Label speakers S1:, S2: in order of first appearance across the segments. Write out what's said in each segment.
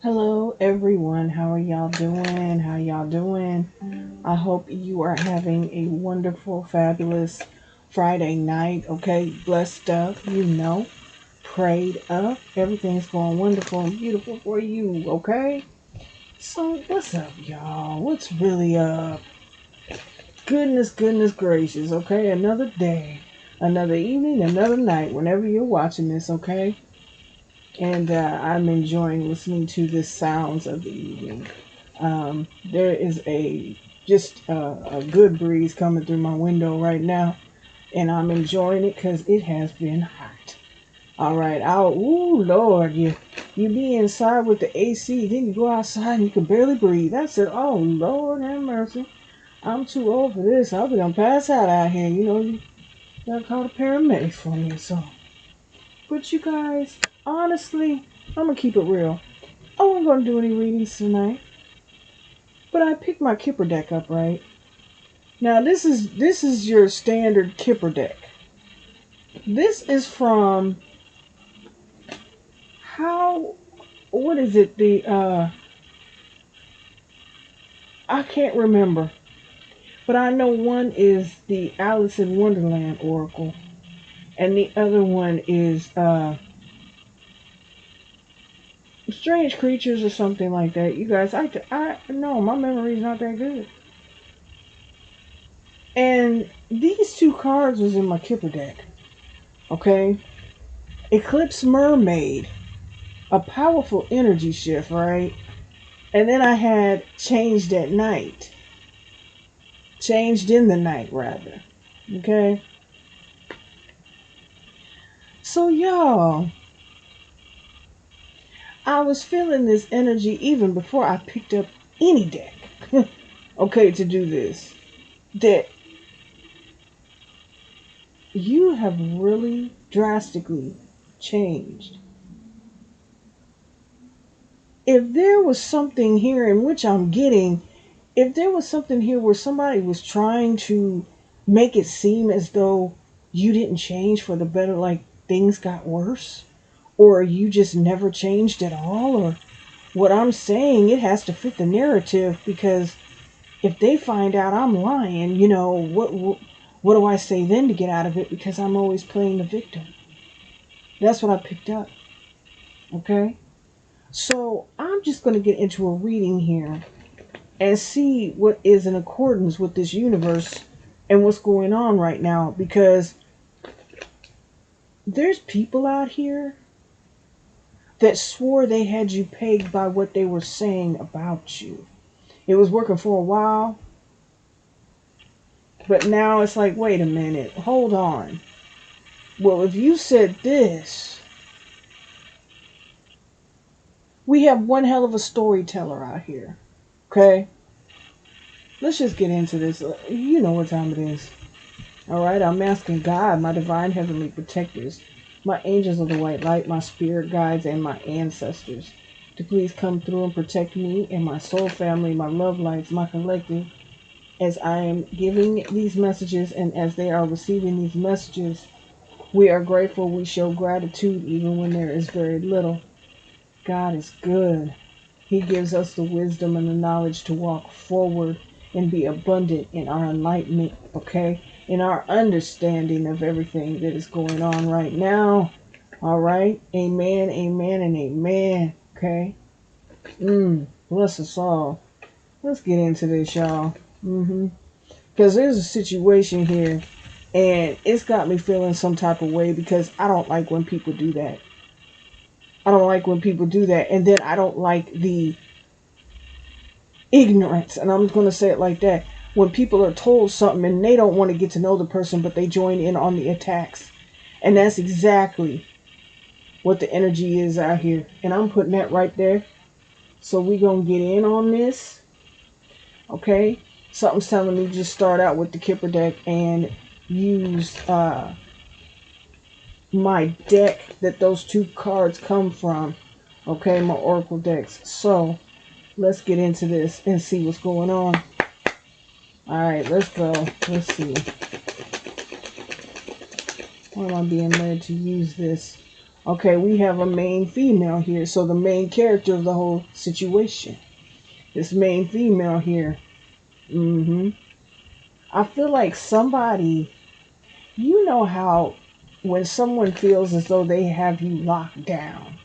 S1: Hello, everyone. How are y'all doing? How y'all doing? I hope you are having a wonderful, fabulous Friday night. Okay, blessed up, prayed up. Everything's going wonderful and beautiful for you. Okay, so what's up, y'all? What's really up? Goodness gracious. Okay, another day, another evening, another night. Whenever you're watching this, okay. And I'm enjoying listening to the sounds of the evening. There is a good breeze coming through my window right now, and I'm enjoying it because it has been hot. All right, ooh Lord, you be inside with the AC, then you go outside and you can barely breathe. I said, oh Lord have mercy, I'm too old for this. I'll be gonna pass out here. You gotta call the paramedics for me. So, but you guys, honestly, I'm gonna keep it real. I wasn't gonna do any readings tonight, but I picked my Kipper deck up, right? Now this is your standard Kipper deck. This is from how what is it? I can't remember. But I know one is the Alice in Wonderland Oracle and the other one is Strange Creatures or something like that. You guys, I know my memory's not that good. And these two cards was in my Kipper deck. Okay? Eclipse Mermaid, a powerful energy shift, right? And then I had Changed at Night. Changed in the night, rather. Okay? So, y'all, I was feeling this energy even before I picked up any deck, okay, to do this. That you have really drastically changed. If there was something here in which I'm getting, if there was something here where somebody was trying to make it seem as though you didn't change for the better, like things got worse, or you just never changed at all, or what I'm saying, it has to fit the narrative because if they find out I'm lying, what do I say then to get out of it? Because I'm always playing the victim. That's what I picked up. Okay? So I'm just going to get into a reading here and see what is in accordance with this universe and what's going on right now because there's people out here that swore they had you pegged by what they were saying about you. It was working for a while, but now it's like, wait a minute, hold on. Well, if you said this, we have one hell of a storyteller out here. Okay? Let's just get into this. You know what time it is. Alright, I'm asking God, my divine heavenly protectors, my angels of the white light, my spirit guides, and my ancestors to please come through and protect me and my soul family, my love lights, my collective, as I am giving these messages and as they are receiving these messages. We are grateful. We show gratitude even when there is very little. God is good. He gives us the wisdom and the knowledge to walk forward and be abundant in our enlightenment, okay? In our understanding of everything that is going on right now. All right? Amen, amen, and amen. Okay? Bless us all. Let's get into this, y'all. Because there's a situation here, and it's got me feeling some type of way because I don't like when people do that. I don't like when people do that. And then I don't like the ignorance. And I'm going to say it like that. When people are told something and they don't want to get to know the person, but they join in on the attacks. And that's exactly what the energy is out here. And I'm putting that right there. So we're going to get in on this. Okay? Something's telling me just start out with the Kipper deck and use my deck that those two cards come from. Okay, my oracle decks. So let's get into this and see what's going on. Alright, let's go. Let's see. Why am I being led to use this? Okay, we have a main female here. So the main character of the whole situation. This main female here. I feel like somebody, you know how when someone feels as though they have you locked down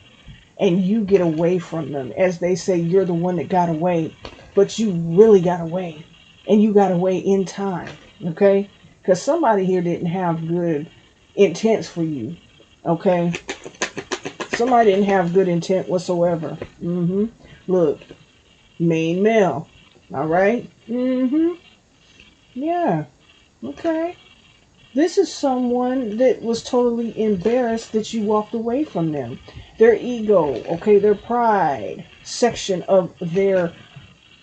S1: and you get away from them, as they say, you're the one that got away, but you really got away, and you got away in time, okay? Because somebody here didn't have good intents for you, okay? Somebody didn't have good intent whatsoever. Look, main male, all right? Yeah, okay. This is someone that was totally embarrassed that you walked away from them. Their ego, okay, their pride section of their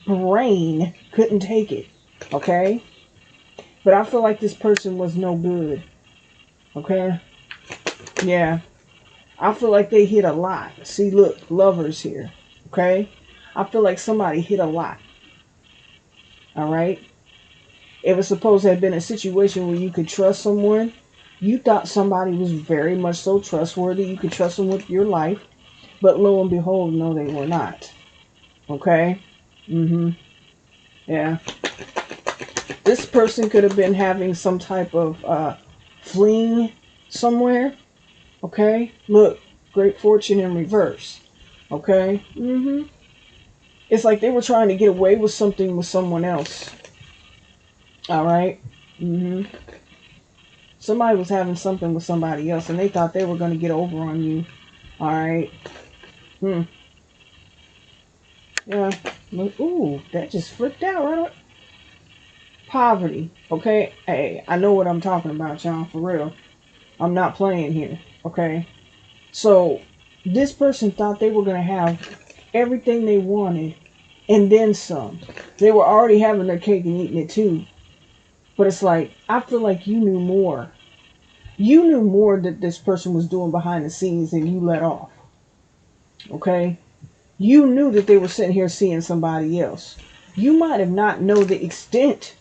S1: brain couldn't take it, okay? But I feel like this person was no good, okay? Yeah, I feel like they hit a lot. See, look, lovers here, okay? I feel like somebody hit a lot, all right? It was supposed to have been a situation where you could trust someone. You thought somebody was very much so trustworthy. You could trust them with your life. But lo and behold, no, they were not. Okay? Yeah. This person could have been having some type of fling somewhere. Okay? Look, great fortune in reverse. Okay? It's like they were trying to get away with something with someone else. All right? Somebody was having something with somebody else and they thought they were going to get over on you. All right? Yeah. Ooh, that just flipped out right away. Poverty. Okay? Hey, I know what I'm talking about, y'all, for real. I'm not playing here. Okay? So, this person thought they were going to have everything they wanted and then some. They were already having their cake and eating it too. But it's like, I feel like you knew more. You knew more that this person was doing behind the scenes than you let off. Okay? You knew that they were sitting here seeing somebody else. You might have not known the extent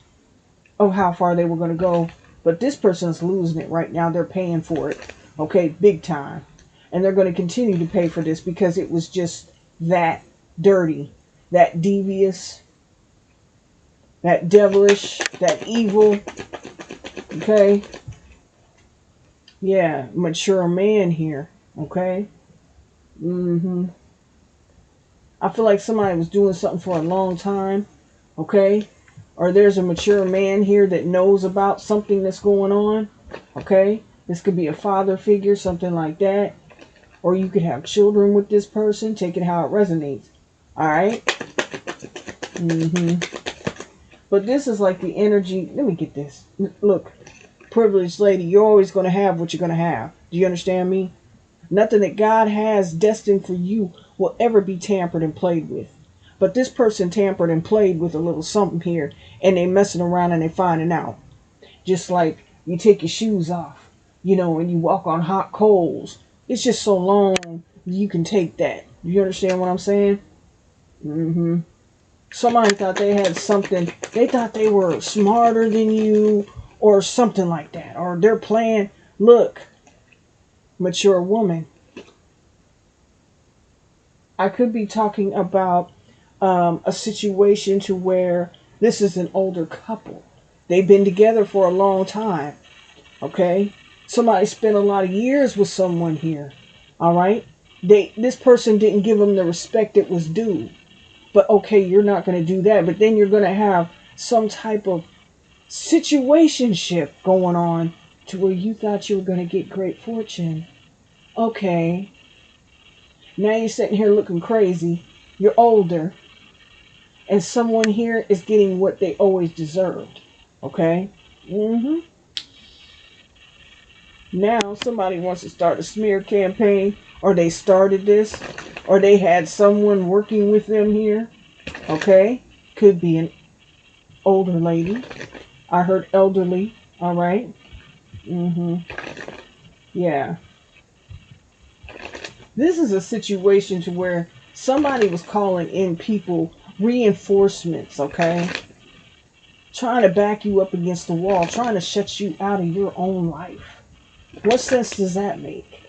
S1: of how far they were going to go, but this person's losing it right now. They're paying for it. Okay? Big time. And they're going to continue to pay for this because it was just that dirty, that devious, that devilish, that evil. Okay? Yeah, mature man here. Okay? I feel like somebody was doing something for a long time. Okay? Or there's a mature man here that knows about something that's going on. Okay? This could be a father figure, something like that. Or you could have children with this person. Take it how it resonates. Alright? But this is like the energy. Let me get this. Look, privileged lady, you're always going to have what you're going to have. Do you understand me? Nothing that God has destined for you will ever be tampered and played with. But this person tampered and played with a little something here, and they messing around and they finding out. Just like you take your shoes off, and you walk on hot coals. It's just so long you can take that. You understand what I'm saying? Somebody thought they had something. They thought they were smarter than you or something like that. Or they're playing, look, mature woman. I could be talking about a situation to where this is an older couple. They've been together for a long time. Okay? Somebody spent a lot of years with someone here. All right? This person didn't give them the respect that was due. But okay, you're not going to do that. But then you're going to have some type of situationship going on to where you thought you were going to get great fortune. Okay. Now you're sitting here looking crazy. You're older. And someone here is getting what they always deserved. Okay? Now somebody wants to start a smear campaign, or they started this, or they had someone working with them here. Okay? Could be an older lady. I heard elderly. All right? Yeah. This is a situation to where somebody was calling in people, reinforcements, okay? Trying to back you up against the wall, trying to shut you out of your own life. What sense does that make?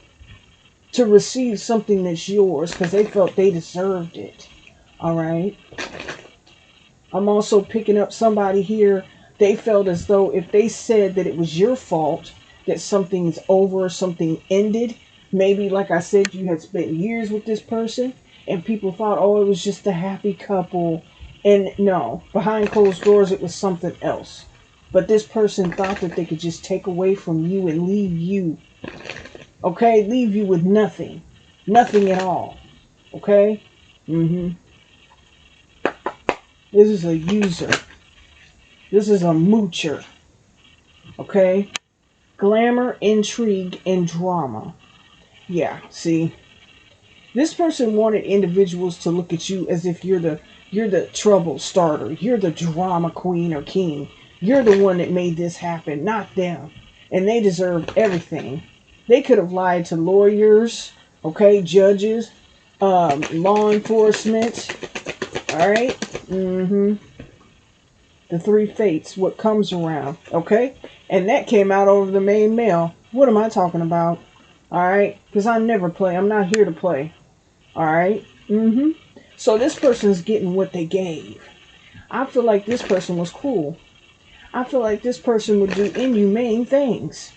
S1: to receive something that's yours because they felt they deserved it. All right. I'm also picking up somebody here. They felt as though if they said that it was your fault, that something's over, something ended. Maybe, like I said, you had spent years with this person and people thought, oh, it was just a happy couple. And no, behind closed doors, it was something else. But this person thought that they could just take away from you and leave you. Okay? Leave you with nothing. Nothing at all. Okay? Mm-hmm. This is a user. This is a moocher. Okay? Glamour, intrigue, and drama. Yeah, see? This person wanted individuals to look at you as if you're the trouble starter. You're the drama queen or king. You're the one that made this happen, not them. And they deserve everything. They could have lied to lawyers, okay, judges, law enforcement. All right? Mm-hmm. The three fates, what comes around, okay? And that came out over the main male. What am I talking about? All right? Because I never play. I'm not here to play. All right? Mm-hmm. So this person's getting what they gave. I feel like this person was cruel. I feel like this person would do inhumane things.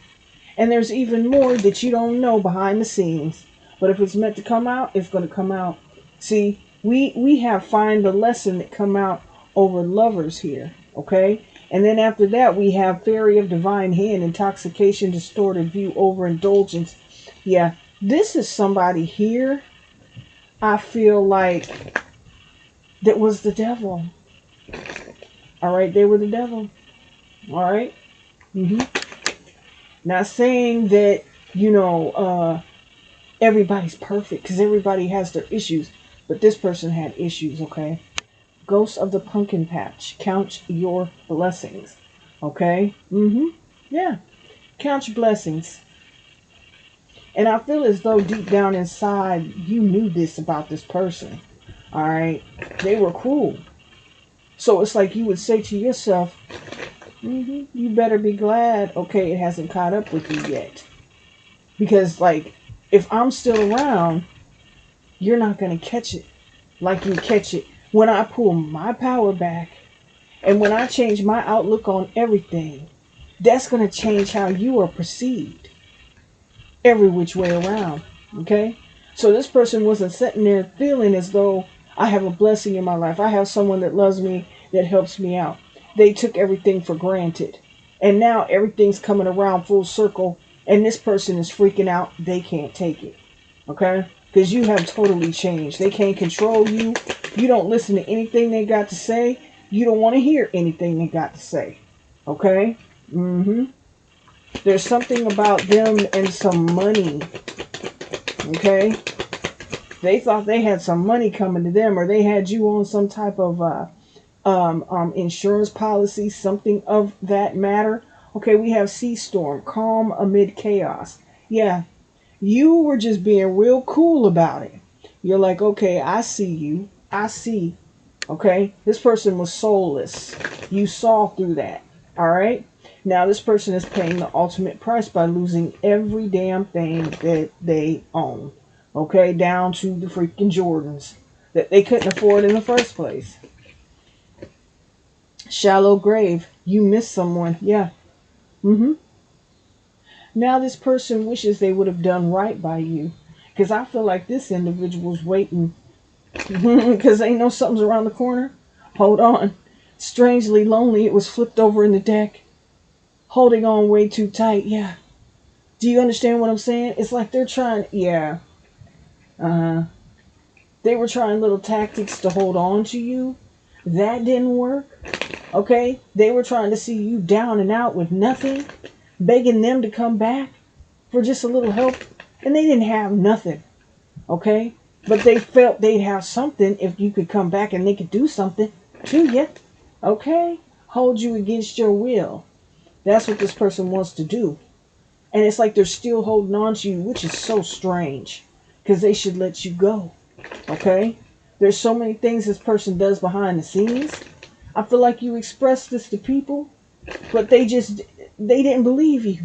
S1: And there's even more that you don't know behind the scenes. But if it's meant to come out, it's going to come out. See, we have find the lesson that come out over lovers here. Okay? And then after that, we have fairy of divine hand, intoxication, distorted view, overindulgence. Yeah, this is somebody here, I feel like, that was the devil. All right, they were the devil. All right? Mm-hmm. Not saying that, everybody's perfect, because everybody has their issues. But this person had issues, okay? Ghost of the pumpkin patch. Count your blessings. Okay? Mm-hmm. Yeah. Count your blessings. And I feel as though deep down inside, you knew this about this person. All right? They were cruel. So it's like you would say to yourself, you better be glad, okay, it hasn't caught up with you yet. Because, like, if I'm still around, you're not going to catch it like you catch it when I pull my power back and when I change my outlook on everything. That's going to change how you are perceived every which way around. Okay? So this person wasn't sitting there feeling as though I have a blessing in my life. I have someone that loves me, that helps me out. They took everything for granted. And now everything's coming around full circle and this person is freaking out. They can't take it. Okay? Because you have totally changed. They can't control you. You don't listen to anything they got to say. You don't want to hear anything they got to say. Okay? Mm-hmm. There's something about them and some money. Okay? They thought they had some money coming to them, or they had you on some type of insurance policy, something of that matter. Okay, we have sea storm, calm amid chaos. Yeah, you were just being real cool about it. You're like, okay, I see you. I see. Okay, this person was soulless. You saw through that. All right. Now this person is paying the ultimate price by losing every damn thing that they own. Okay, down to the freaking Jordans that they couldn't afford in the first place. Shallow grave. You miss someone. Yeah. Mm-hmm. Now this person wishes they would have done right by you. Because I feel like this individual's waiting. Because they know something's around the corner. Hold on. Strangely lonely. It was flipped over in the deck. Holding on way too tight. Yeah. Do you understand what I'm saying? It's like they're trying. Yeah. Uh-huh. They were trying little tactics to hold on to you. That didn't work. Okay? They were trying to see you down and out with nothing. Begging them to come back for just a little help. And they didn't have nothing. Okay? But they felt they'd have something if you could come back and they could do something to you. Okay? Hold you against your will. That's what this person wants to do. And it's like they're still holding on to you, which is so strange. Because they should let you go. Okay? There's so many things this person does behind the scenes. I feel like you expressed this to people, but they didn't believe you.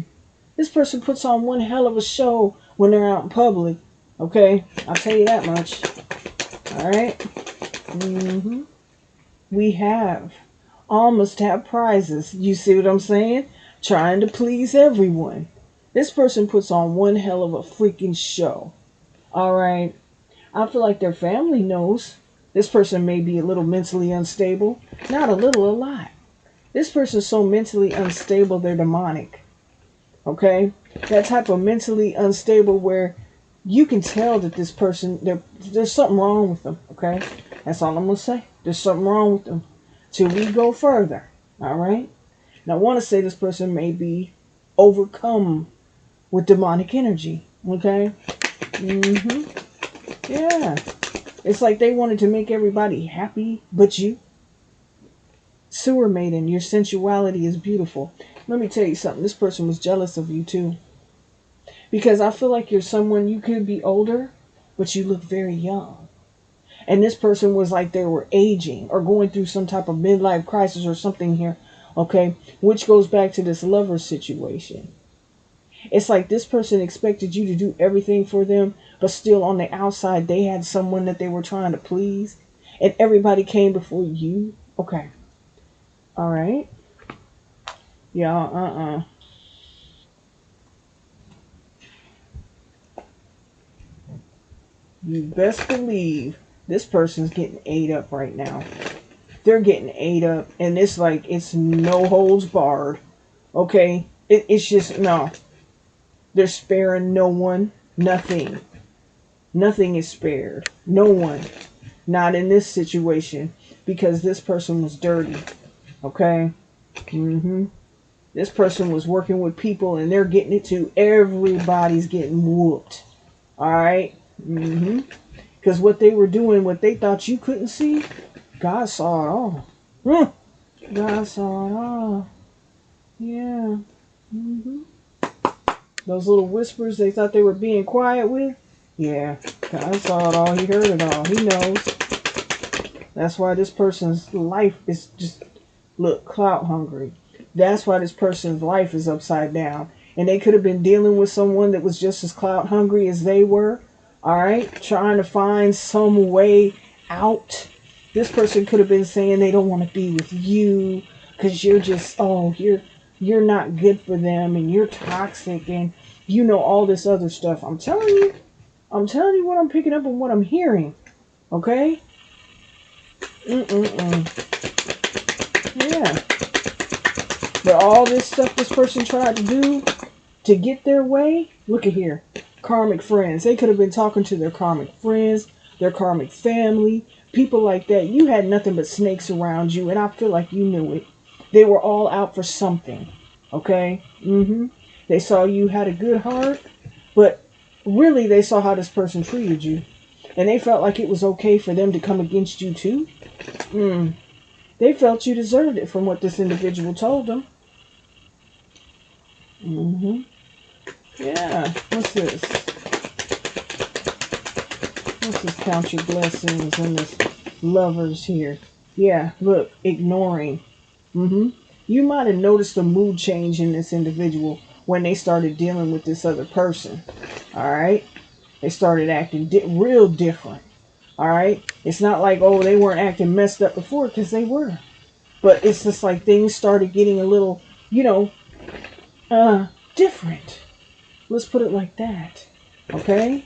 S1: This person puts on one hell of a show when they're out in public. Okay, I'll tell you that much. All right. We have all must have prizes. You see what I'm saying? Trying to please everyone. This person puts on one hell of a freaking show. All right. I feel like their family knows. This person may be a little mentally unstable. Not a little, a lot. This person's so mentally unstable, they're demonic. Okay? That type of mentally unstable where you can tell that this person, there's something wrong with them. Okay? That's all I'm going to say. There's something wrong with them. Till we go further. All right? Now, I want to say this person may be overcome with demonic energy. Okay? Yeah. It's like they wanted to make everybody happy but you. Sewer maiden, your sensuality is beautiful. Let me tell you something. This person was jealous of you too. Because I feel like you're someone, you could be older, but you look very young. And this person was like they were aging or going through some type of midlife crisis or something here. Okay. Which goes back to this lover situation. It's like this person expected you to do everything for them, but still on the outside, they had someone that they were trying to please. And everybody came before you. Okay. All right. Yeah, You best believe this person's getting ate up right now. They're getting ate up, and it's like it's no holds barred. Okay? It's just, no. They're sparing no one, nothing. Nothing is spared. No one. Not in this situation, because this person was dirty. Okay? This person was working with people, and they're getting it too. Everybody's getting whooped. All right? Because what they were doing, what they thought you couldn't see, God saw it all. God saw it all. Yeah. Those little whispers they thought they were being quiet with, yeah, God saw it all. He heard it all. He knows. That's why this person's life is just, look, clout hungry. That's why this person's life is upside down. And they could have been dealing with someone that was just as clout hungry as they were. All right, trying to find some way out. This person could have been saying they don't want to be with you because you're just, oh, you're not good for them and you're toxic and you know all this other stuff. I'm telling you what I'm picking up and what I'm hearing. Okay? Yeah. But all this stuff this person tried to do to get their way, look at here. Karmic friends. They could have been talking to their karmic friends, their karmic family, people like that. You had nothing but snakes around you, and I feel like you knew it. They were all out for something. Okay? They saw you had a good heart, but really they saw how this person treated you. And they felt like it was okay for them to come against you too. They felt you deserved it from what this individual told them. Yeah. What's this? What's this? Count your blessings and this lovers here. Yeah, look, ignoring. You might have noticed a mood change in this individual when they started dealing with this other person. All right? They started acting real different. All right? It's not like, oh, they weren't acting messed up before, because they were. But it's just like things started getting a little, different. Let's put it like that. Okay?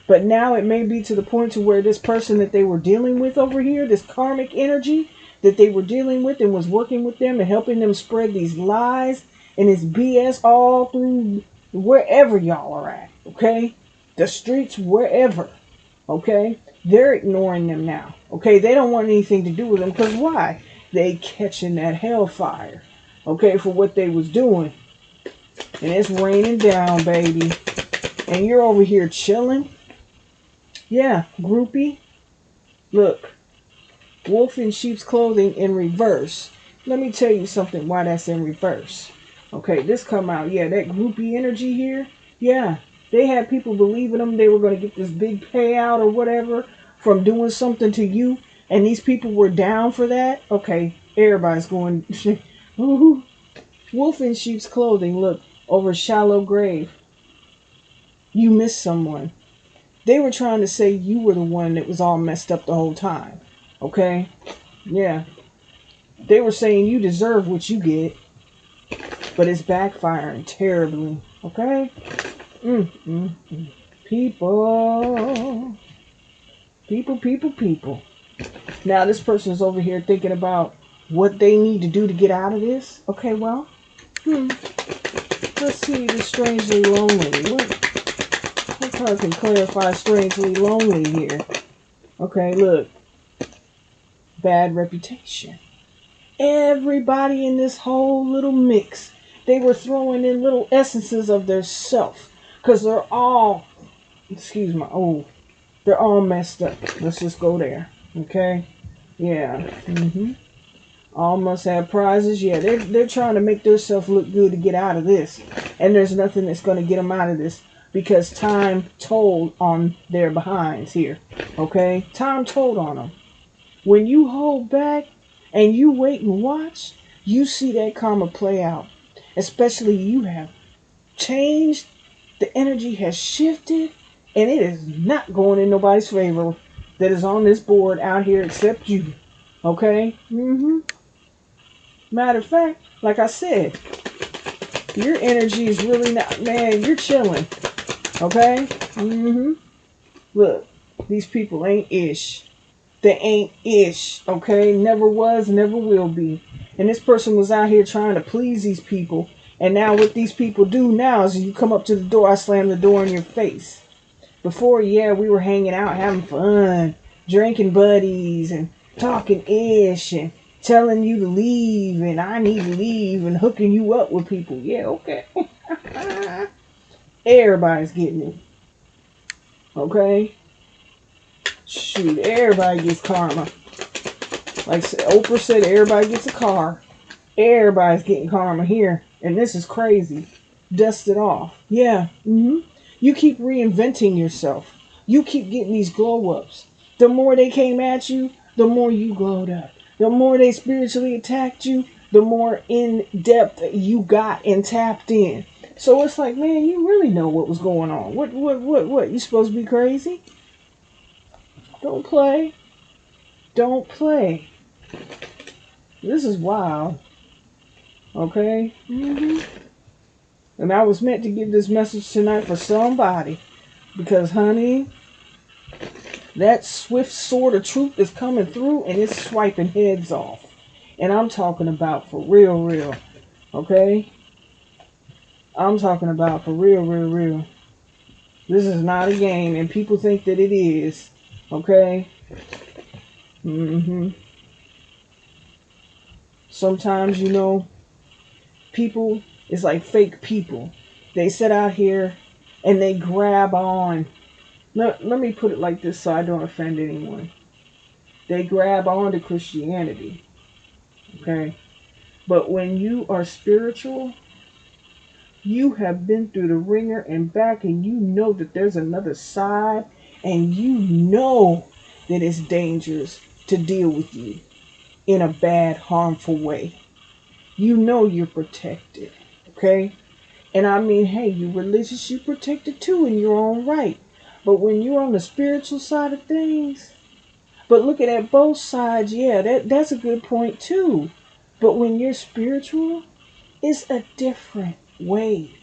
S1: But now it may be to the point to where this person that they were dealing with over here, this karmic energy that they were dealing with and was working with them and helping them spread these lies and this BS all through wherever y'all are at. Okay? The streets, wherever. Okay? They're ignoring them now. Okay? They don't want anything to do with them because why? They catching that hellfire. Okay? For what they was doing. And it's raining down, baby. And you're over here chilling. Yeah, groupie. Look, wolf in sheep's clothing in reverse. Let me tell you something why that's in reverse. Okay, this come out. Yeah, that groupie energy here. Yeah, they had people believing them they were going to get this big payout or whatever from doing something to you. And these people were down for that. Okay, everybody's going, ooh, wolf in sheep's clothing. Look, over a shallow grave. You miss someone. They were trying to say you were the one that was all messed up the whole time. Okay? Yeah. They were saying you deserve what you get, but it's backfiring terribly. Okay? People. People. Now this person is over here thinking about what they need to do to get out of this. Okay, well, let's see the strangely lonely. What card can clarify strangely lonely here? Okay, look. Bad reputation. Everybody in this whole little mix, they were throwing in little essences of their self. Because they're all, they're all messed up. Let's just go there. Okay? Yeah. All must have prizes. Yeah, they're trying to make themselves look good to get out of this. And there's nothing that's going to get them out of this. Because time told on their behinds here. Okay? Time told on them. When you hold back and you wait and watch, you see that karma play out. Especially you have changed. The energy has shifted. And it is not going in nobody's favor that is on this board out here except you. Okay? Matter of fact, like I said, your energy is really not, man, you're chilling. Okay? Look, these people ain't ish. They ain't ish. Okay? Never was, never will be. And this person was out here trying to please these people. And now what these people do now is you come up to the door, I slam the door in your face. Before, yeah, we were hanging out, having fun, drinking buddies, and talking ish, and telling you to leave, and I need to leave, and hooking you up with people. Yeah, okay. Everybody's getting it. Okay? Shoot, everybody gets karma. Like Oprah said, everybody gets a car. Everybody's getting karma here. And this is crazy. Dust it off. Yeah. You keep reinventing yourself. You keep getting these glow-ups. The more they came at you, the more you glowed up. The more they spiritually attacked you, the more in depth you got and tapped in. So it's like, man, you really know what was going on. What? You supposed to be crazy? Don't play. Don't play. This is wild. Okay? And I was meant to give this message tonight for somebody. Because, honey, that swift sword of truth is coming through and it's swiping heads off. And I'm talking about for real. Okay? I'm talking about for real. This is not a game and people think that it is. Okay? Sometimes, people, it's like fake people. They sit out here and they grab on. Let me put it like this so I don't offend anyone. They grab on to Christianity. Okay? But when you are spiritual, you have been through the ringer and back and you know that there's another side and you know that it's dangerous to deal with you in a bad, harmful way. You know you're protected. Okay? And I mean, hey, you're religious, you're protected too in your own right. But when you're on the spiritual side of things, but looking at both sides, yeah, that's a good point too. But when you're spiritual, it's a different way.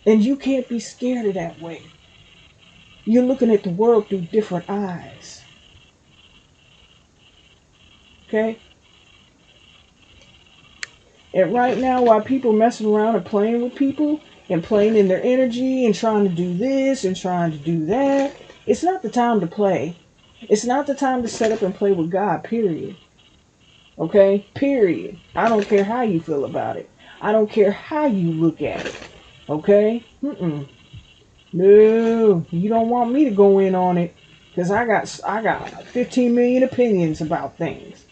S1: And you can't be scared of that way. You're looking at the world through different eyes. Okay? And right now, while people messing around and playing with people and playing in their energy and trying to do this and trying to do that, it's not the time to play. It's not the time to set up and play with God, period. Okay? Period. I don't care how you feel about it. I don't care how you look at it. Okay? No, you don't want me to go in on it because I got 15 million opinions about things.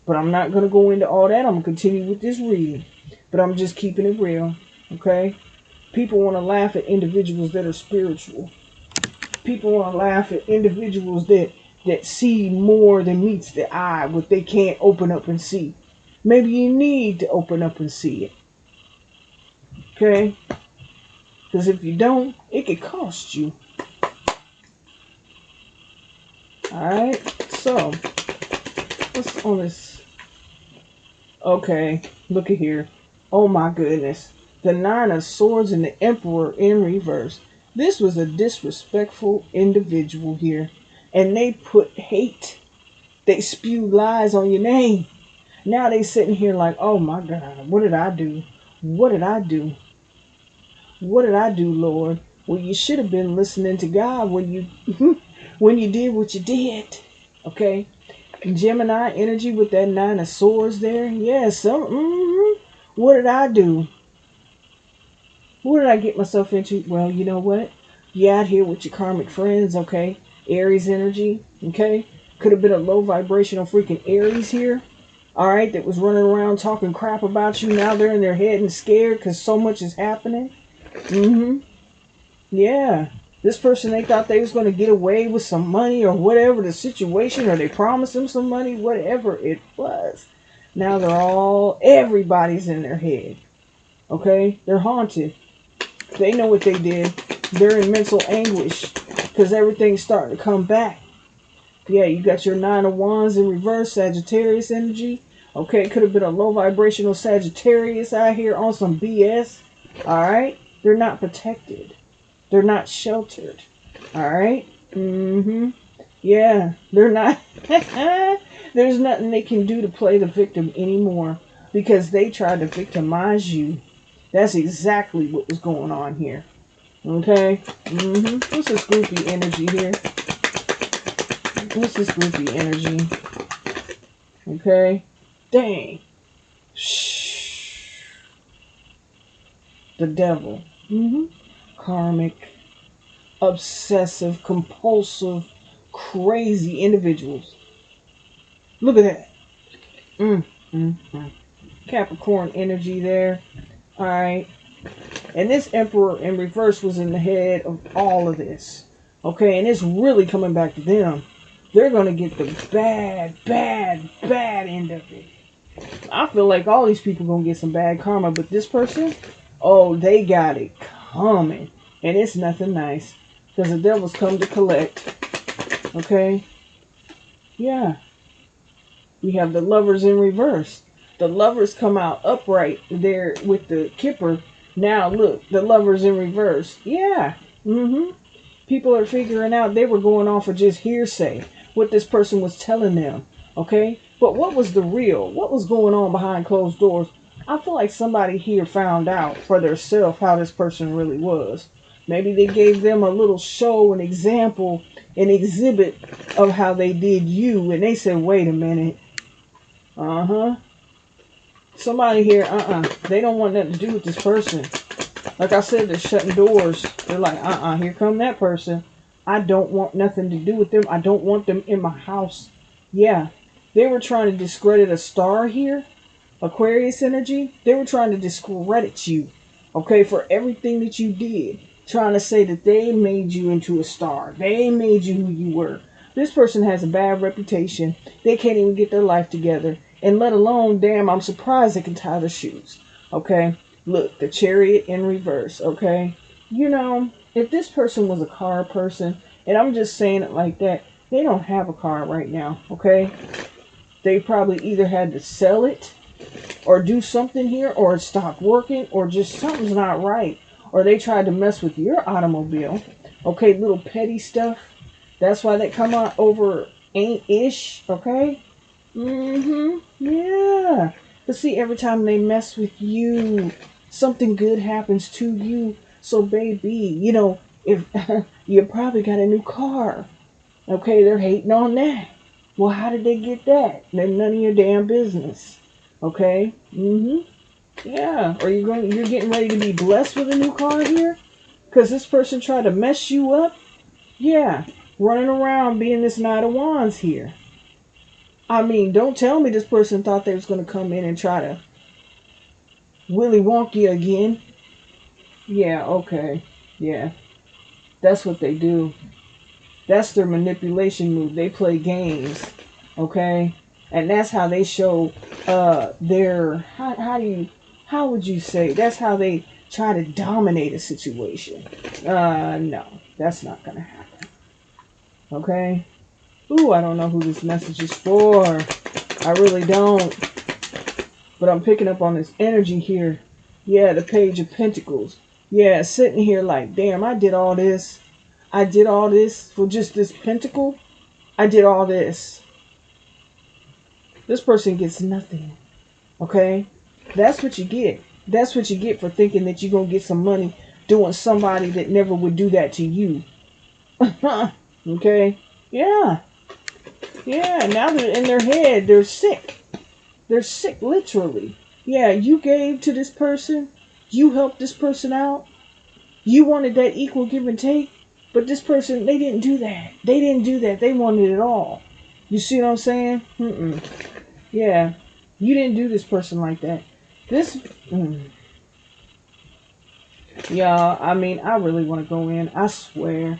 S1: But I'm not going to go into all that. I'm going to continue with this reading. But I'm just keeping it real. Okay? People want to laugh at individuals that are spiritual. People want to laugh at individuals that see more than meets the eye, what they can't open up and see. Maybe you need to open up and see it. Okay? Because if you don't, it could cost you. Alright, so what's on this? Okay, look at here. Oh my goodness. The Nine of Swords and the Emperor in reverse. This was a disrespectful individual here. And they put hate. They spew lies on your name. Now they sitting here like, oh my God, what did I do? What did I do? What did I do, Lord? Well, you should have been listening to God when you when you did what you did. Okay? Gemini energy with that Nine of Swords there. Yeah, what did I do? What did I get myself into? Well, you know what? You out here with your karmic friends, okay? Aries energy, okay? Could have been a low vibrational freaking Aries here. Alright, that was running around talking crap about you. Now they're in their head and scared because so much is happening. Yeah. This person, they thought they was going to get away with some money or whatever the situation, or they promised them some money, whatever it was. Now everybody's in their head. Okay? They're haunted. They know what they did. They're in mental anguish because everything's starting to come back. Yeah, you got your Nine of Wands in reverse, Sagittarius energy. Okay, could have been a low vibrational Sagittarius out here on some BS. Alright? They're not protected. They're not sheltered. Alright? Yeah, they're not. There's nothing they can do to play the victim anymore because they tried to victimize you. That's exactly what was going on here. Okay? What's this groupie energy here? What's this groupie energy? Okay? Dang. Shh. The devil. Karmic, obsessive, compulsive, crazy individuals. Look at that. Capricorn energy there. Alright. And this Emperor in reverse was in the head of all of this. Okay, and it's really coming back to them. They're going to get the bad, bad, bad end of it. I feel like all these people going to get some bad karma, but this person, oh, they got it coming. And it's nothing nice. Because the devil's come to collect. Okay? Yeah. We have the Lovers in reverse. The Lovers come out upright there with the Kipper. Now look, the Lovers in reverse. Yeah. People are figuring out they were going off of just hearsay. What this person was telling them. Okay? But what was the real? What was going on behind closed doors? I feel like somebody here found out for themselves how this person really was. Maybe they gave them a little show, an example, an exhibit of how they did you. And they said, wait a minute. Somebody here, they don't want nothing to do with this person. Like I said, they're shutting doors. They're like, here come that person. I don't want nothing to do with them. I don't want them in my house. Yeah. They were trying to discredit a star here. Aquarius energy. They were trying to discredit you. Okay, for everything that you did. Trying to say that they made you into a star. They made you who you were. This person has a bad reputation. They can't even get their life together. And let alone, damn, I'm surprised they can tie their shoes. Okay? Look, the Chariot in reverse. Okay? You know, if this person was a car person, and I'm just saying it like that, they don't have a car right now. Okay? They probably either had to sell it, or do something here, or it stopped working, or just something's not right. Or they tried to mess with your automobile. Okay, little petty stuff. That's why they come out over ain't-ish, okay? Yeah. But see, every time they mess with you, something good happens to you. So, baby, you know, if you probably got a new car. Okay, they're hating on that. Well, how did they get that? They're none of your damn business. Okay? Yeah. Or you're getting ready to be blessed with a new car here? Because this person tried to mess you up? Yeah. Running around being this Knight of Wands here. I mean, don't tell me this person thought they was going to come in and try to Willy Wonka again. Yeah, okay. Yeah. That's what they do. That's their manipulation move. They play games. Okay? And that's how they show their, how would you say? That's how they try to dominate a situation. No, that's not going to happen. Okay? Ooh, I don't know who this message is for. I really don't. But I'm picking up on this energy here. Yeah, the Page of Pentacles. Yeah, sitting here like, damn, I did all this. I did all this for just this pentacle. I did all this. This person gets nothing. Okay? That's what you get. That's what you get for thinking that you're going to get some money doing somebody that never would do that to you. Okay? Yeah. Yeah, now they're in their head. They're sick. They're sick, literally. Yeah, you gave to this person. You helped this person out. You wanted that equal give and take. But this person, they didn't do that. They didn't do that. They wanted it all. You see what I'm saying? Yeah. You didn't do this person like that. This... Yeah, I mean, I really want to go in. I swear.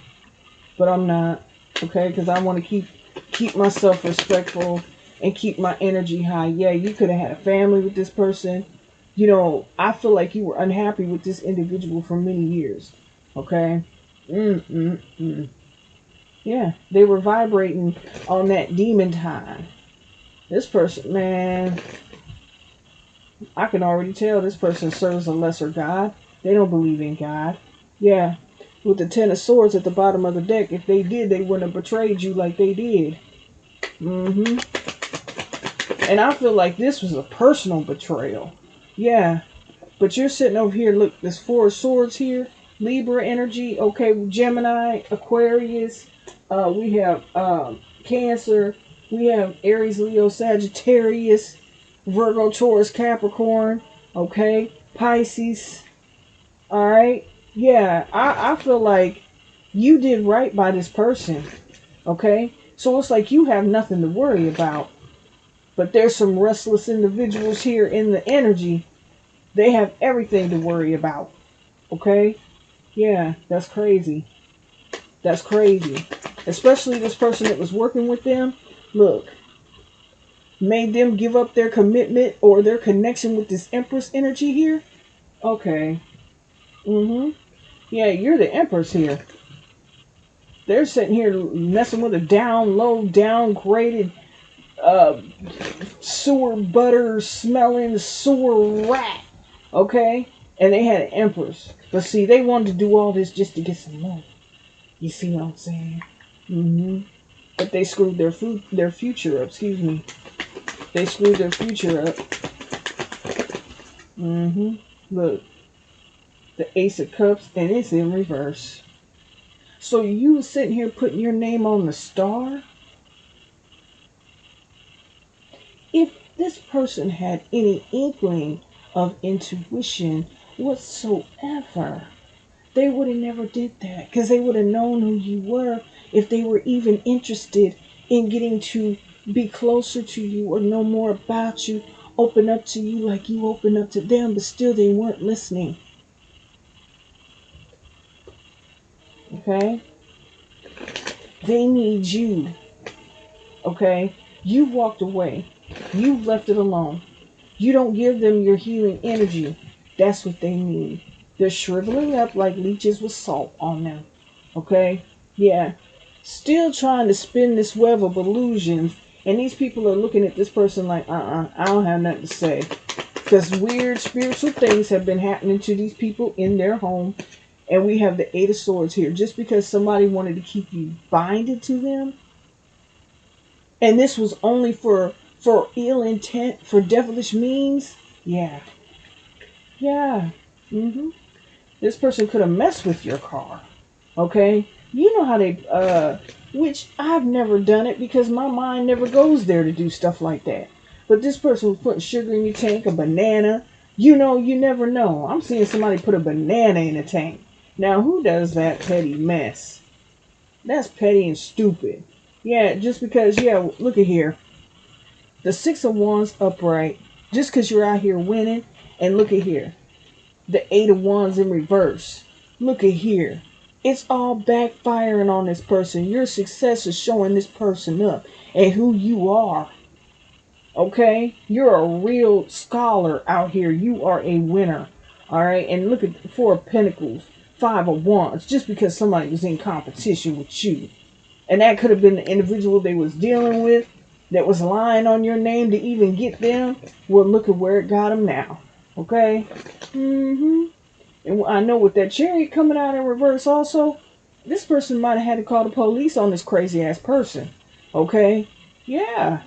S1: But I'm not. Okay? Because I want to keep myself respectful and keep my energy high. Yeah, you could have had a family with this person. You know, I feel like you were unhappy with this individual for many years. Okay? Yeah, they were vibrating on that demon time. This person, man, I can already tell this person serves a lesser God. They don't believe in God. Yeah, with the Ten of Swords at the bottom of the deck, if they did, they wouldn't have betrayed you like they did. And I feel like this was a personal betrayal. Yeah, but you're sitting over here, look, there's Four of Swords here. Libra energy, okay, Gemini, Aquarius, we have Cancer, we have Aries, Leo, Sagittarius, Virgo, Taurus, Capricorn, okay, Pisces, alright, yeah, I feel like you did right by this person, okay, so it's like you have nothing to worry about, but there's some restless individuals here in the energy, they have everything to worry about, okay. Yeah, that's crazy. That's crazy. Especially this person that was working with them. Look, made them give up their commitment or their connection with this Empress energy here. Okay. Yeah, you're the Empress here. They're sitting here messing with a down low, downgraded, sewer butter smelling sewer rat. Okay? And they had an Empress. But see, they wanted to do all this just to get some money. You see what I'm saying? But they screwed their future up. Excuse me. They screwed their future up. Look. The Ace of Cups, and it's in reverse. So you sitting here putting your name on the star? If this person had any inkling of intuition whatsoever, they would have never did that, because they would have known who you were if they were even interested in getting to be closer to you or know more about you, open up to you like you open up to them, but still they weren't listening. Okay? They need you. Okay? You walked away. You left it alone. You don't give them your healing energy. That's what they need. They're shriveling up like leeches with salt on them. Okay? Yeah. Still trying to spin this web of illusions. And these people are looking at this person like, I don't have nothing to say. Because weird spiritual things have been happening to these people in their home. And we have the Eight of Swords here. Just because somebody wanted to keep you binded to them. And this was only for ill intent, for devilish means. Yeah. Yeah. This person could have messed with your car. Okay? You know how they, which I've never done it because my mind never goes there to do stuff like that. But this person was putting sugar in your tank, a banana. You know, you never know. I'm seeing somebody put a banana in a tank. Now, who does that petty mess? That's petty and stupid. Yeah, just because, yeah, look at here. The Six of Wands upright. Just because you're out here winning. And look at here. The Eight of Wands in reverse. Look at here. It's all backfiring on this person. Your success is showing this person up and who you are. Okay? You're a real scholar out here. You are a winner. All right, and look at 4 of Pentacles, 5 of Wands, just because somebody was in competition with you. And that could have been the individual they was dealing with that was lying on your name to even get them. Well, look at where it got them now. Okay? And I know with that Chariot coming out in reverse also, this person might have had to call the police on this crazy ass person. Okay? Yeah.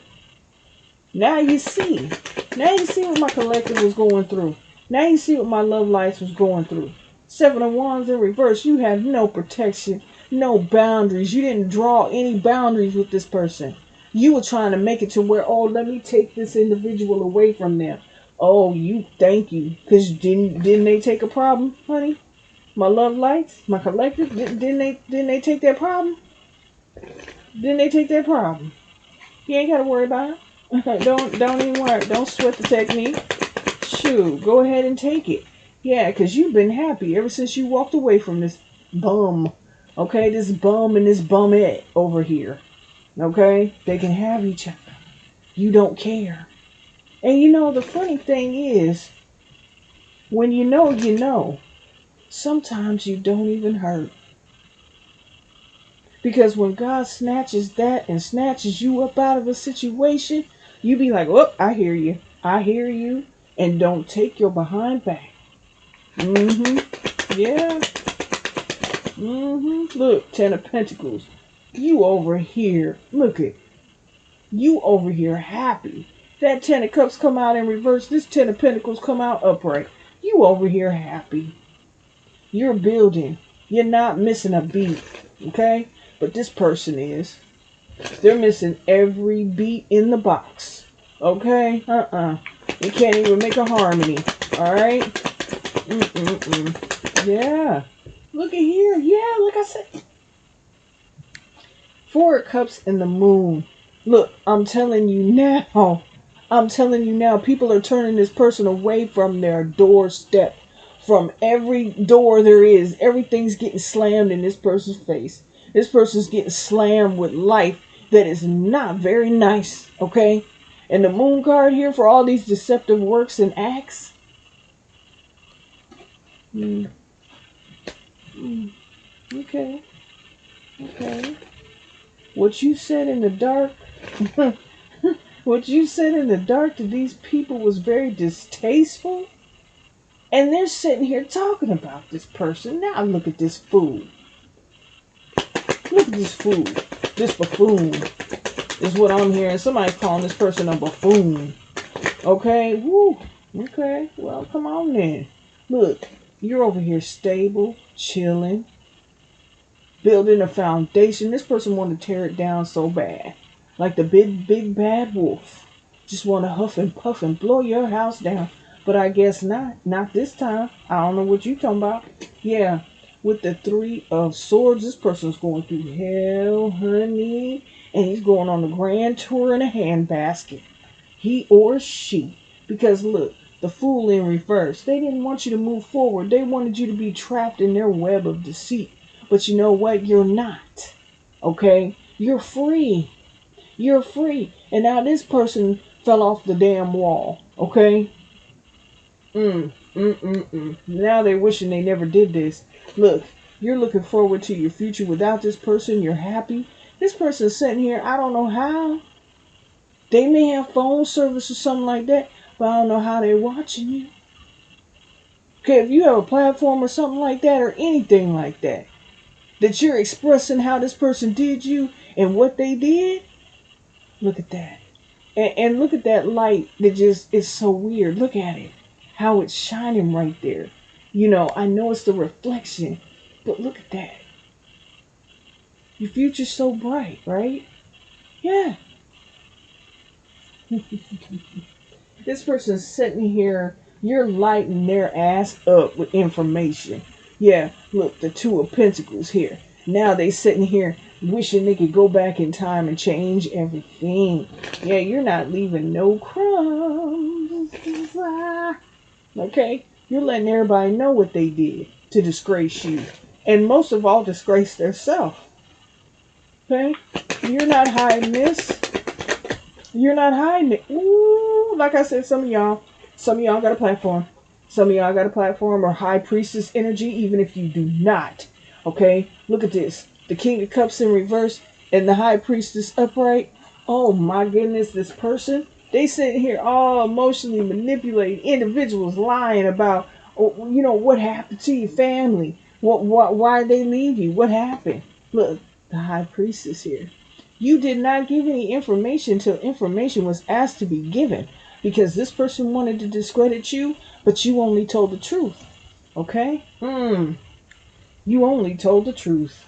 S1: Now you see. Now you see what my collective was going through. Now you see what my love life was going through. 7 of Wands in reverse. You have no protection, no boundaries. You didn't draw any boundaries with this person. You were trying to make it to where, oh, let me take this individual away from them. Oh, you thank you. Because didn't they take a problem, honey? My love lights, my collective, didn't they take that problem? Didn't they take that problem? You ain't gotta worry about it. Don't even worry. Don't sweat the technique. Shoot, go ahead and take it. Yeah, because you've been happy ever since you walked away from this bum. Okay, this bum and this bumette over here. Okay, they can have each other. You don't care. And you know, the funny thing is, when you know, sometimes you don't even hurt. Because when God snatches that and snatches you up out of a situation, you be like, oh, I hear you. I hear you. And don't take your behind back. Yeah. Look, 10 of Pentacles. You over here. Look it. You over here happy. That 10 of Cups come out in reverse. This 10 of Pentacles come out upright. You over here happy. You're building. You're not missing a beat. Okay? But this person is. They're missing every beat in the box. Okay? You can't even make a harmony. Alright? Yeah. Look at here. Yeah, like I said. 4 of Cups and the Moon. Look, I'm telling you now. People are turning this person away from their doorstep. From every door there is. Everything's getting slammed in this person's face. This person's getting slammed with life that is not very nice. Okay? And the Moon card here for all these deceptive works and acts. Okay. What you said in the dark, to these people was very distasteful. And they're sitting here talking about this person. Now look at this fool. Look at this fool. This buffoon is what I'm hearing. Somebody's calling this person a buffoon. Okay? Woo. Okay. Well, come on then. Look, you're over here stable, chilling, building a foundation. This person wanted to tear it down so bad. Like the big bad wolf. Just want to huff and puff and blow your house down. But I guess not. Not this time. I don't know what you talking about. Yeah. With the 3 of Swords, this person's going through hell, honey. And he's going on the grand tour in a handbasket. He or she. Because look, the Fool in reverse. They didn't want you to move forward. They wanted you to be trapped in their web of deceit. But you know what? You're not. Okay? You're free. You're free. And now this person fell off the damn wall. Okay? Now they're wishing they never did this. Look, you're looking forward to your future without this person. You're happy. This person's sitting here. I don't know how. They may have phone service or something like that. But I don't know how they're watching you. Okay, if you have a platform or something like that or anything like that, that you're expressing how this person did you and what they did, look at that. And look at that light that just is so weird. Look at it. How it's shining right there. You know, I know it's the reflection, but look at that. Your future's so bright, right? Yeah. This person's sitting here, you're lighting their ass up with information. Yeah, look, the 2 of Pentacles here. Now they sitting here wishing they could go back in time and change everything. Yeah, you're not leaving no crumbs. Okay? You're letting everybody know what they did to disgrace you. And most of all, disgrace themselves. Okay? You're not hiding this. You're not hiding it. Ooh, like I said, some of y'all got a platform. Some of y'all got a platform or high priestess energy, even if you do not. Okay, look at this. The King of Cups in reverse and the high priestess upright. Oh my goodness, this person. They sitting here all emotionally manipulating individuals, lying about, what happened to your family. Why they leave you? What happened? Look, the high priestess here. You did not give any information until information was asked to be given because this person wanted to discredit you, but you only told the truth. Okay? You only told the truth,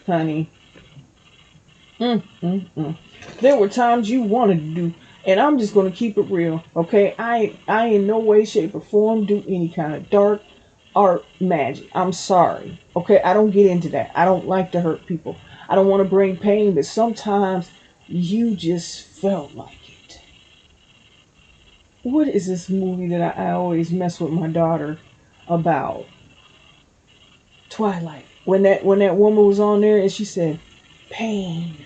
S1: honey. There were times you wanted to do, and I'm just going to keep it real. Okay? I in no way, shape, or form do any kind of dark art magic. I'm sorry. Okay? I don't get into that. I don't like to hurt people. I don't want to bring pain, but sometimes you just felt like it. What is this movie that I always mess with my daughter about? Twilight. When that woman was on there and she said, pain.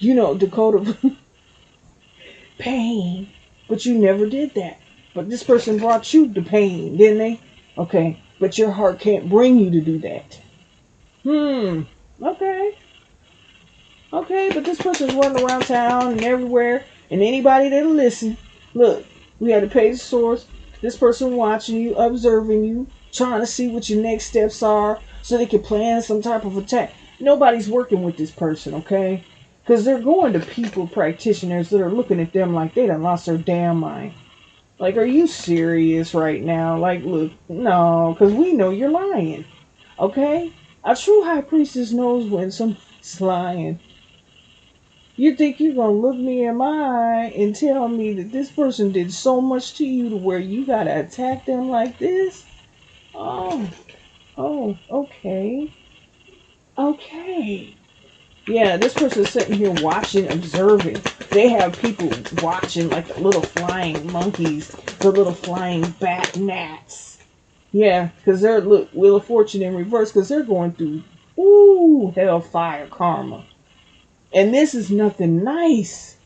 S1: Dakota, pain. But you never did that. But this person brought you the pain, didn't they? Okay. But your heart can't bring you to do that. Okay. Okay, but this person's running around town and everywhere, and anybody that'll listen, look, we had to pay the source. This person watching you, observing you, trying to see what your next steps are so they can plan some type of attack. Nobody's working with this person, okay? Because they're going to people, practitioners that are looking at them like they done lost their damn mind. Like, are you serious right now? Like, look, no, because we know you're lying, okay? A true high priestess knows when somebody's lying. You think you're going to look me in my eye and tell me that this person did so much to you to where you got to attack them like this? Oh, okay. Okay. Yeah, this person's sitting here watching, observing. They have people watching like the little flying monkeys, the little flying bat gnats. Yeah, because they're, look, Wheel of Fortune in reverse, because they're going through, hellfire karma. And this is nothing nice.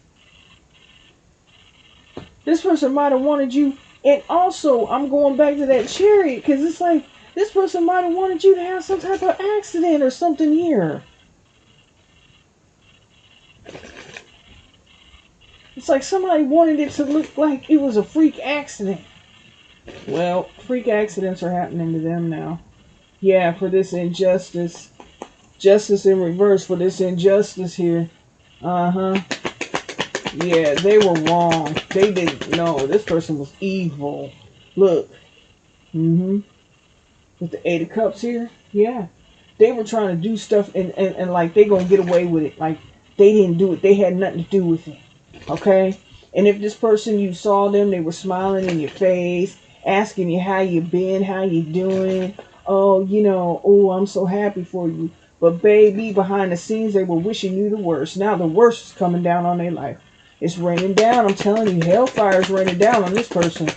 S1: This person might have wanted you. And also, I'm going back to that chariot because it's like this person might have wanted you to have some type of accident or something here. It's like somebody wanted it to look like it was a freak accident. Well, freak accidents are happening to them now. Yeah, for this injustice. Justice in reverse for this injustice here. Yeah, they were wrong. They didn't know. This person was evil. Look. With the Eight of Cups here. Yeah. They were trying to do stuff and like they gonna get away with it. Like they didn't do it. They had nothing to do with it. Okay? And if this person, you saw them, they were smiling in your face, asking you how you been, how you doing. Oh, I'm so happy for you. But baby, behind the scenes, they were wishing you the worst. Now the worst is coming down on their life. It's raining down. I'm telling you, hellfire is raining down on this person.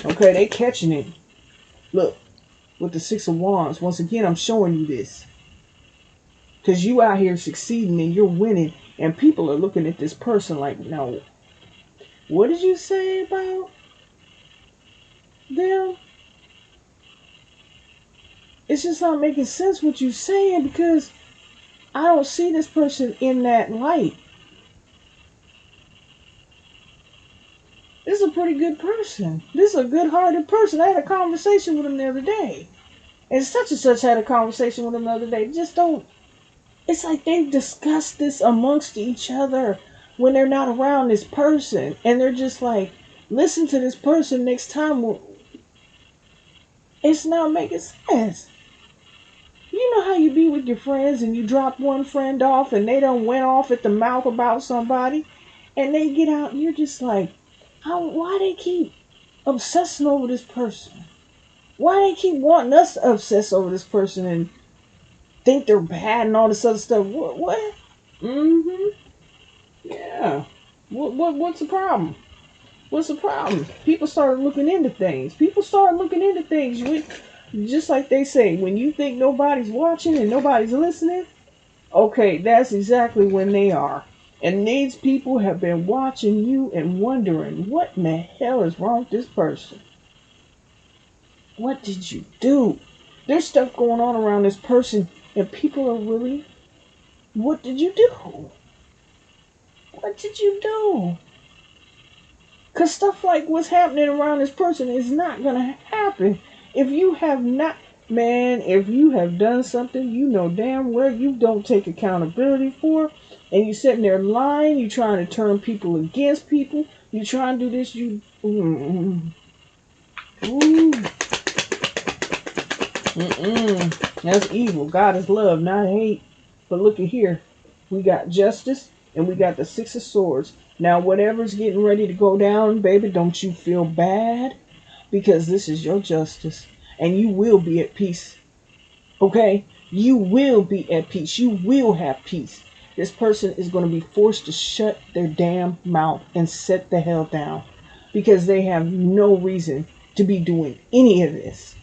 S1: Okay, they catching it. Look, with the Six of Wands. Once again, I'm showing you this. Because you out here succeeding and you're winning. And people are looking at this person like, no. What did you say about them? It's just not making sense what you're saying because I don't see this person in that light. This is a pretty good person. This is a good-hearted person. I had a conversation with him the other day. And such had a conversation with him the other day. Just don't... It's like they've discussed this amongst each other when they're not around this person. And they're just like, listen to this person next time. It's not making sense. You know how you be with your friends and you drop one friend off and they done went off at the mouth about somebody and they get out and you're just like, why they keep obsessing over this person? Why they keep wanting us to obsess over this person and think they're bad and all this other stuff? What? Yeah. What's the problem? What's the problem? People started looking into things. Just like they say, when you think nobody's watching and nobody's listening, okay, that's exactly when they are. And these people have been watching you and wondering, what in the hell is wrong with this person? What did you do? There's stuff going on around this person, and people are really, what did you do? What did you do? Because stuff like what's happening around this person is not going to happen if you have not, man, if you have done something you know damn well you don't take accountability for, and you sitting there lying, you trying to turn people against people, you trying to do this, you, ooh, that's evil. God is love, not hate. But look at here. We got justice and we got the Six of Swords. Now, whatever's getting ready to go down, baby, don't you feel bad, because this is your justice and you will be at peace. Okay? You will be at peace. You will have peace. This person is going to be forced to shut their damn mouth and sit the hell down, because they have no reason to be doing any of this.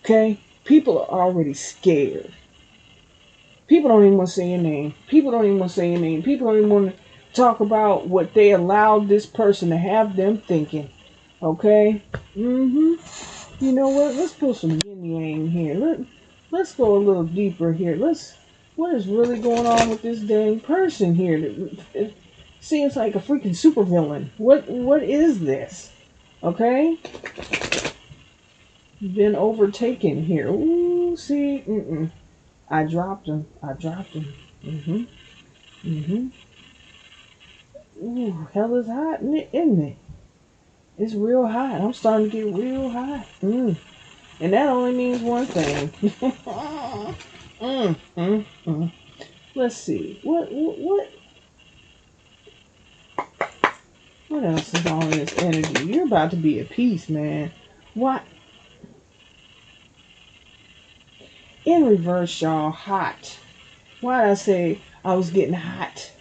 S1: Okay? People are already scared. People don't even want to say your name. People don't even want to say your name. People don't even want to talk about what they allowed this person to have them thinking. Okay? You know what? Let's put some yin yang here. Let's go a little deeper here. What is really going on with this dang person here? It seems like a freaking supervillain. What is this? Okay? Been overtaken here. Ooh, see, I dropped him. Ooh, hell is hot, isn't it? It's real hot. I'm starting to get real hot. And that only means one thing. Let's see. What else is on this energy? You're about to be at peace, man. What? In reverse, y'all, hot. Why did I say I was getting hot?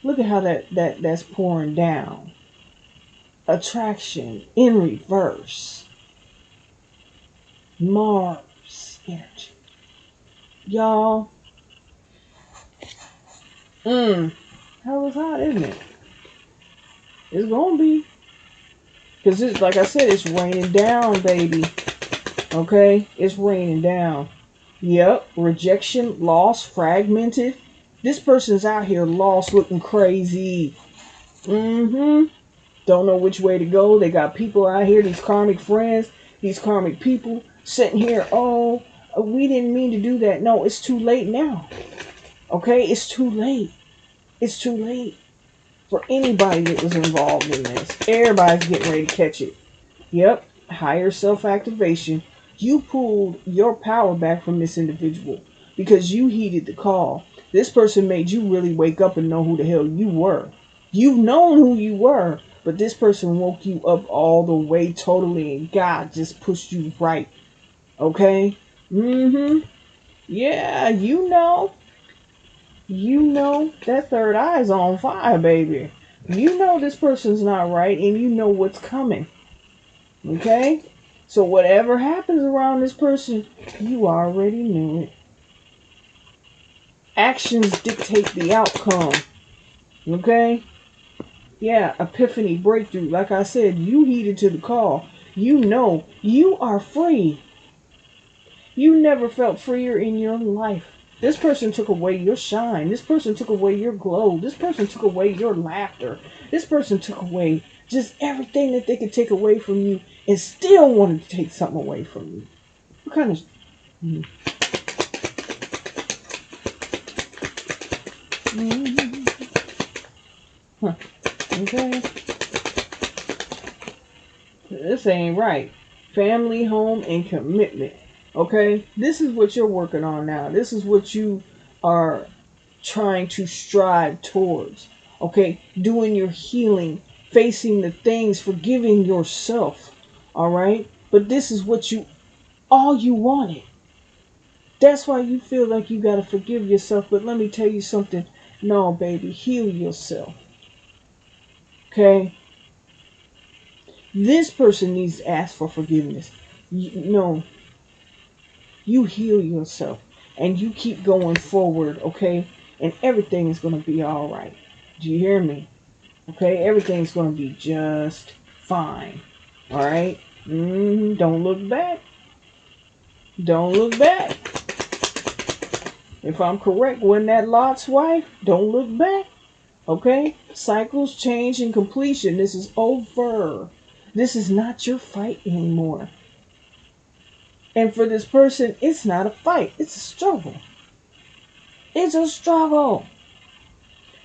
S1: Look at how that's pouring down. Attraction in reverse. Mars energy. Y'all. Hell is hot, isn't it? It's gonna be. Because it's, like I said, it's raining down, baby. Okay? It's raining down. Yep. Rejection, loss, fragmented. This person's out here lost, looking crazy. Don't know which way to go. They got people out here, these karmic friends, these karmic people sitting here, oh, we didn't mean to do that. No, it's too late now. Okay? It's too late. It's too late for anybody that was involved in this. Everybody's getting ready to catch it. Yep. Higher self-activation. You pulled your power back from this individual because you heeded the call. This person made you really wake up and know who the hell you were. You've known who you were, but this person woke you up all the way totally, and God just pushed you right. Okay? Yeah, you know. You know that third eye is on fire, baby. You know this person's not right, and you know what's coming. Okay? So whatever happens around this person, you already knew it. Actions dictate the outcome. Okay? Yeah, epiphany, breakthrough. Like I said, you heeded to the call. You know you are free. You never felt freer in your life. This person took away your shine. This person took away your glow. This person took away your laughter. This person took away just everything that they could take away from you, and still wanted to take something away from you. What kind of... Okay. This ain't right. Family, home, and commitment. Okay? This is what you're working on now. This is what you are trying to strive towards. Okay? Doing your healing, facing the things, forgiving yourself. Alright? But this is what all you wanted. That's why you feel like you gotta forgive yourself. But let me tell you something. No, baby. Heal yourself. Okay? This person needs to ask for forgiveness. No. You heal yourself. And you keep going forward, okay? And everything is going to be all right. Do you hear me? Okay? Everything's going to be just fine. All right? Don't look back. Don't look back. If I'm correct, wasn't that Lot's wife? Don't look back. Okay? Cycles, change, and completion. This is over. This is not your fight anymore. And for this person, it's not a fight. It's a struggle. It's a struggle.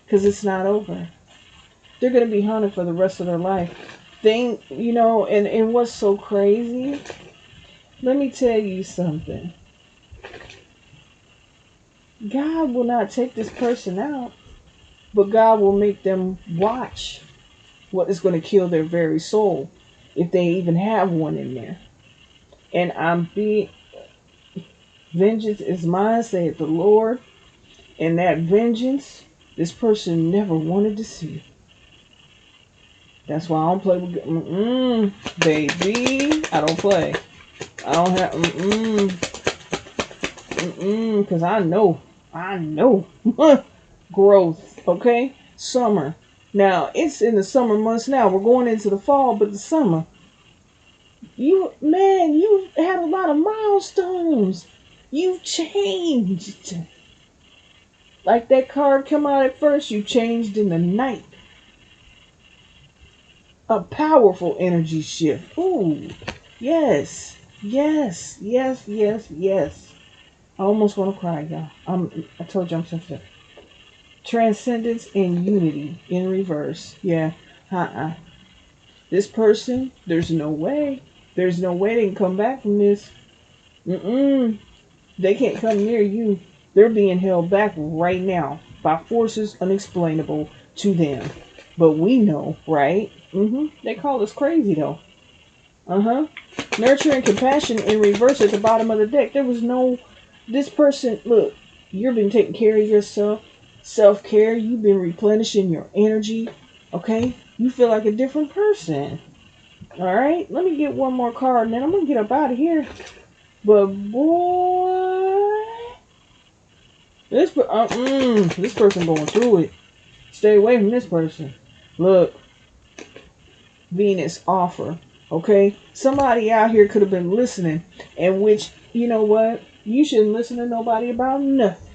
S1: Because it's not over. They're going to be haunted for the rest of their life. And what's so crazy? Let me tell you something. God will not take this person out, but God will make them watch what is going to kill their very soul, if they even have one in there. And vengeance is mine, saith the Lord. And that vengeance, this person never wanted to see. That's why I don't play with, baby. I don't play. I don't have, because I know. Growth, okay? Summer. Now, it's in the summer months now. We're going into the fall, but the summer. You had a lot of milestones. You've changed. Like that card come out at first, you changed in the night. A powerful energy shift. Ooh, yes. Yes. I almost want to cry, y'all. I told you I'm sensitive. Transcendence and unity in reverse. Yeah. This person, there's no way. There's no way they can come back from this. They can't come near you. They're being held back right now by forces unexplainable to them. But we know, right? They call us crazy though. Nurture and compassion in reverse at the bottom of the deck. There was no, this person, look, you've been taking care of yourself. Self-care, you've been replenishing your energy. Okay? You feel like a different person. Alright? Let me get one more card and then I'm going to get up out of here. But boy, this person going through it. Stay away from this person. Look, Venus offer. Okay? Somebody out here could have been listening, in which, you know what? You shouldn't listen to nobody about nothing.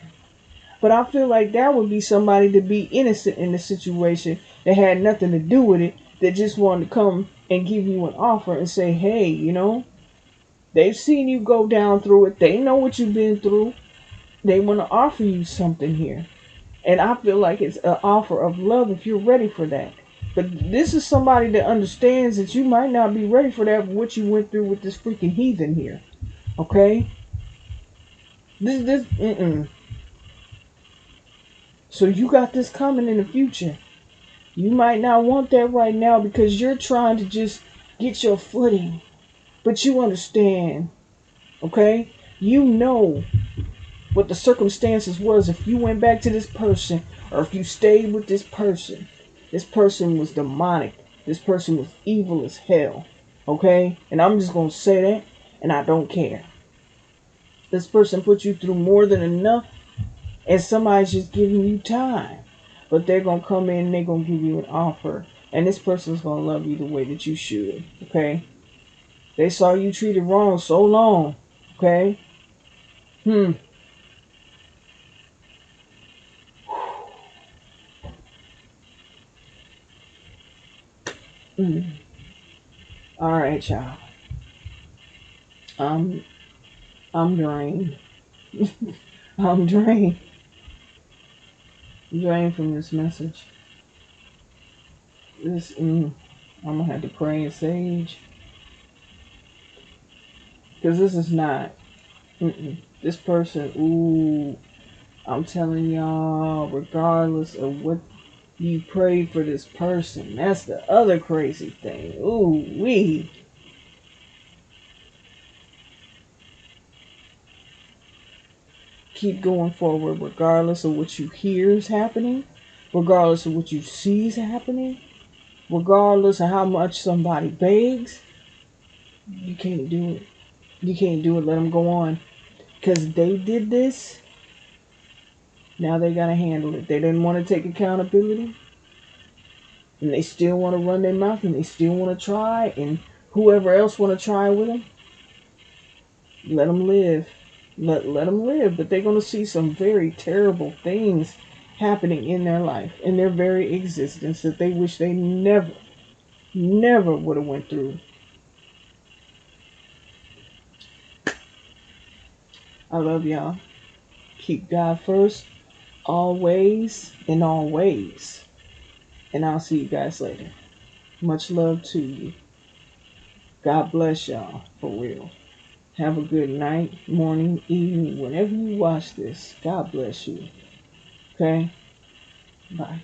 S1: But I feel like that would be somebody to be innocent in the situation that had nothing to do with it, that just wanted to come and give you an offer and say, hey, they've seen you go down through it. They know what you've been through. They want to offer you something here. And I feel like it's an offer of love if you're ready for that. But this is somebody that understands that you might not be ready for that, what you went through with this freaking heathen here. Okay? So you got this coming in the future. You might not want that right now because you're trying to just get your footing. But you understand, okay? You know what the circumstances was if you went back to this person or if you stayed with this person. This person was demonic. This person was evil as hell, okay? And I'm just going to say that, and I don't care. This person put you through more than enough, and somebody's just giving you time. But they're going to come in and they're going to give you an offer. And this person's going to love you the way that you should. Okay? They saw you treated wrong so long. Okay? Alright, y'all. I'm drained. I'm drained. Drained from this message. I'm gonna have to pray and sage. Because this is not. This person, I'm telling y'all, regardless of what you prayed for this person, that's the other crazy thing. Ooh-wee. Keep going forward regardless of what you hear is happening, regardless of what you see is happening, regardless of how much somebody begs. You can't do it. You can't do it. Let them go on. Because they did this. Now they got to handle it. They didn't want to take accountability. And they still want to run their mouth and they still want to try and Whoever else want to try with them, let them live. Let them live. But they're going to see some very terrible things happening in their life, in their very existence, that they wish they never would have went through. I love y'all. Keep God first, always and always. And I'll see you guys later. Much love to you. God bless y'all, for real. Have a good night, morning, evening, whenever you watch this. God bless you. Okay? Bye.